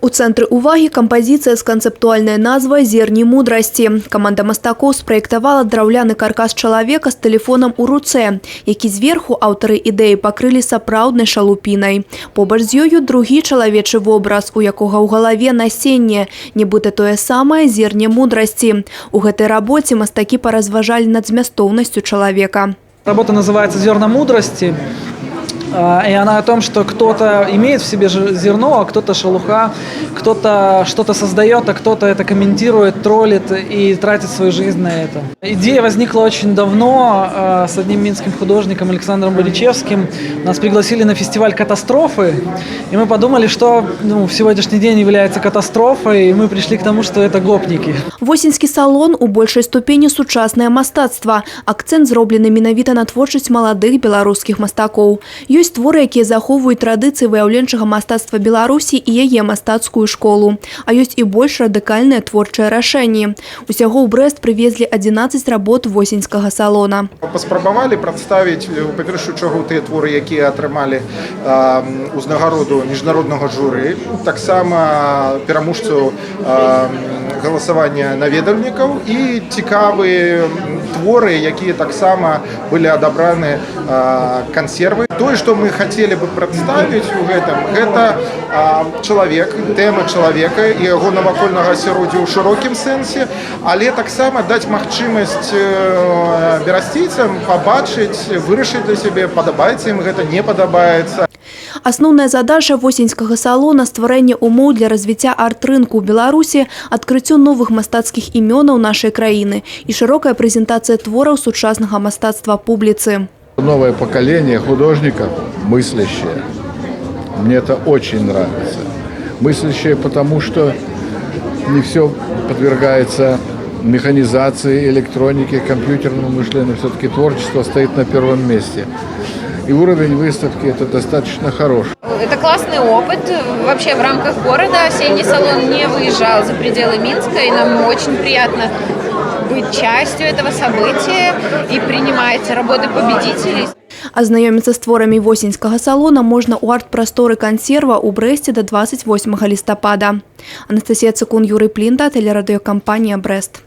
У цэнтры ўвагі кампазіцыя з канцэптуальнай назвай «Зерні мудрасці». Каманда мастакоў спраектавала драўляны каркас чалавека з тэлефонам у руцэ, які зверху аўтары ідэі пакрылі сапраўднай шалупінай. Побач з ёю другі чалавечы вобраз, у якога ў галаве насенне, нібыта тое самае зерне мудрасці. У гэтай рабоце мастакі паразважалі над змястоўнасцю чалавека. Работа называется «Зерна мудрости». И она о том, что кто-то имеет в себе зерно, а кто-то шелуха, кто-то что-то создает, а кто-то это комментирует, троллит и тратит свою жизнь на это. Идея возникла очень давно с одним минским художником Александром Боличевским. Нас пригласили на фестиваль «Катастрофы», и мы подумали, что в сегодняшний день является катастрофой, и мы пришли к тому, что это гопники. Восеньскі салон у большай ступені сучаснае мастацтва. Акцэнт зроблены менавіта на творчасць маладых беларускіх мастакоў. Ёсць творы, якія захоўваюць традыцыі выяўленчага мастацтва Беларусі і яе мастацкую школу. А ёсць і больш радыкальныя творчыя рашэнні. Усяго ў Брэст прывезлі 11 работ восеньскага салона. Паспрабавалі прадставіць, па-першую чаргу, тыя творы, якія атрымалі ўзнагароду міжнароднага журы, таксама пераможцу галасавання наведвальнікаў і цікавыя творы, якія таксама былі адабраны кансервы. Тое, што мы хацелі бы прадставіць у гэтым, гэта чалавек, тэма чалавека і яго навакольнага асяроддзя ў шырокім сэнсе, але таксама даць магчымасць берасційцам пабачыць, вырашыць для сябе, падабаецца ім гэта, не падабаецца. Асноўная задача восеньскага салона – стварэнне умоў для развіцця арт-рынку ў Беларусі, адкрыццё новых мастацкіх імёнаў нашай краіны і шырокая прэзентацыя твораў сучаснага мастацтва публіцы. Новое поколение художников мыслящее. Мне это очень нравится. Мыслящее, потому что не все подвергается механизации, электронике, компьютерному мышлению. Все-таки творчество стоит на первом месте. И уровень выставки это достаточно хороший. Это классный опыт. Вообще в рамках города осенний салон не выезжал за пределы Минска, и нам очень приятно быть частью этого события и принимать работы победителей. Азнаёміцца з творамі восеньскага салона можна ў арт-прасторы «Кансерва» ў Брэсце да 28 лістапада. Анастасія Цыкун, Юрый Плінда, тэлерадыёкампанія «Брэст».